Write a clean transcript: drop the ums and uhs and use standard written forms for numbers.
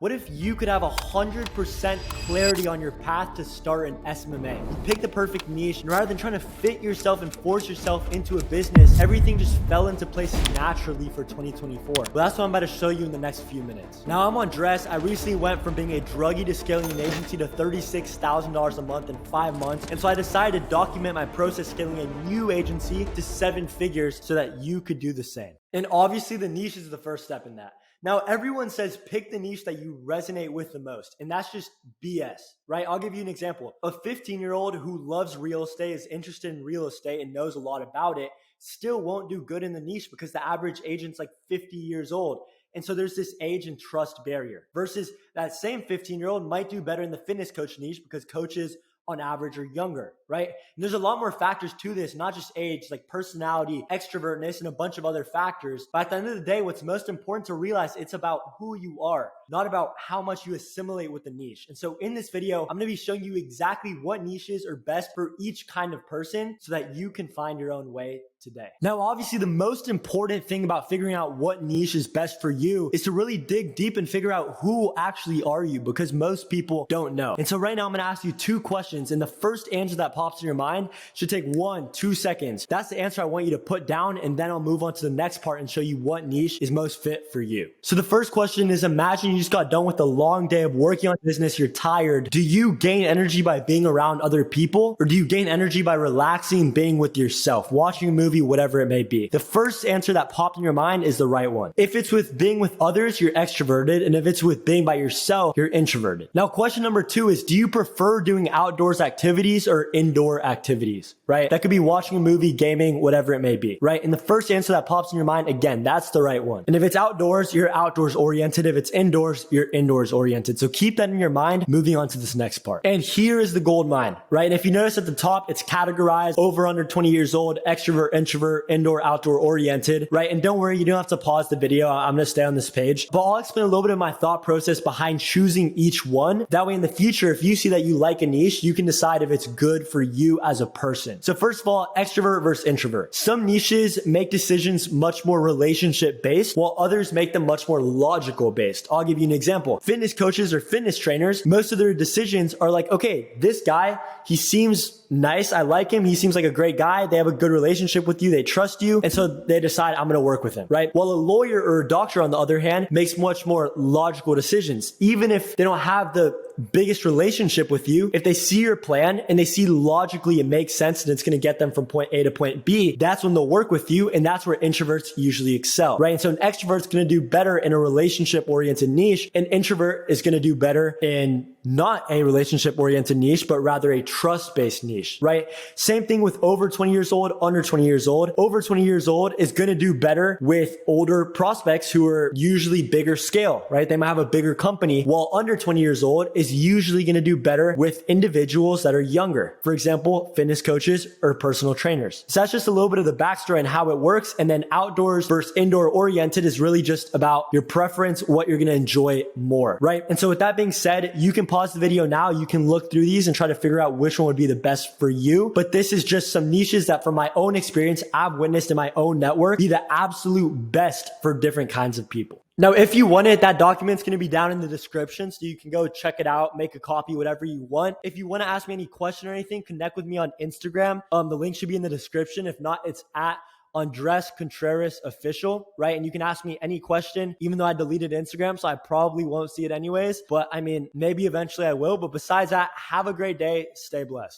What if you could have 100% clarity on your path to start an SMMA? You pick the perfect niche, and rather than trying to fit yourself and force yourself into a business, everything just fell into place naturally for 2024. Well, that's what I'm about to show you in the next few minutes. Now, I'm Andres. I recently went from being a druggie to scaling an agency to $36,000 a month in 5 months. And so I decided to document my process scaling a new agency to 7 figures so that you could do the same. And obviously the niche is the first step in that. Now, everyone says pick the niche that you resonate with the most, and that's just BS, right? I'll give you an example. A 15-year-old who loves real estate, is interested in real estate, and knows a lot about it, still won't do good in the niche because the average agent's like 50 years old. And so there's this age and trust barrier versus that same 15-year-old might do better in the fitness coach niche because coaches on average are younger, right? And there's a lot more factors to this, not just age, like personality, extrovertness, and a bunch of other factors. But at the end of the day, what's most important to realize, it's about who you are, not about how much you assimilate with the niche. And so in this video, I'm going to be showing you exactly what niches are best for each kind of person so that you can find your own way today. Now, obviously, the most important thing about figuring out what niche is best for you is to really dig deep and figure out who actually are you, because most people don't know. And so right now I'm going to ask you 2 questions, and the first answer that pops in your mind should take 1-2 seconds. That's the answer I want you to put down, and then I'll move on to the next part and show you what niche is most fit for you. So the first question is, imagine you just got done with a long day of working on business, you're tired. Do you gain energy by being around other people, or do you gain energy by relaxing, being with yourself, watching a movie, whatever it may be? The first answer that popped in your mind is the right one. If it's with being with others, you're extroverted, and if it's with being by yourself, you're introverted. Now, question number 2 is, do you prefer doing outdoors activities or indoor activities, right? That could be watching a movie, gaming, whatever it may be, right? And the first answer that pops in your mind, again, that's the right one. And if it's outdoors, you're outdoors oriented. If it's indoors, you're indoors oriented. So keep that in your mind, moving on to this next part. And here is the gold mine, right? And if you notice at the top, it's categorized over, under 20 years old, extrovert, introvert, indoor, outdoor oriented, right? And don't worry, you don't have to pause the video. I'm going to stay on this page, but I'll explain a little bit of my thought process behind choosing each one. That way in the future, if you see that you like a niche, you can decide if it's good for you as a person. So first of all, extrovert versus introvert. Some niches make decisions much more relationship based, while others make them much more logical based. I'll give you an example. Fitness coaches or fitness trainers, most of their decisions are like, okay, this guy, he seems nice. I like him. He seems like a great guy. They have a good relationship with you. They trust you. And so they decide, I'm going to work with him, right? While a lawyer or a doctor, on the other hand, makes much more logical decisions. Even if they don't have the biggest relationship with you, if they see your plan and they see logically it makes sense and it's going to get them from point A to point B, that's when they'll work with you. And that's where introverts usually excel, right? And so an extrovert's going to do better in a relationship oriented niche. An introvert is going to do better in not a relationship oriented niche, but rather a trust based niche, right? Same thing with over 20 years old, under 20 years old. Over 20 years old is going to do better with older prospects who are usually bigger scale, right? They might have a bigger company, while under 20 years old is usually going to do better with individuals that are younger. For example, fitness coaches or personal trainers. So that's just a little bit of the backstory and how it works. And then outdoors versus indoor oriented is really just about your preference, what you're going to enjoy more, right? And so with that being said, you can pause the video now. You can look through these and try to figure out which one would be the best for you. But this is just some niches that from my own experience, I've witnessed in my own network be the absolute best for different kinds of people. Now, if you want it, that document's going to be down in the description, so you can go check it out, make a copy, whatever you want. If you want to ask me any question or anything, connect with me on Instagram. The link should be in the description. If not, it's at Andres Contreras official, right? And you can ask me any question, even though I deleted Instagram, so I probably won't see it anyways. But I mean, maybe eventually I will. But besides that, have a great day. Stay blessed.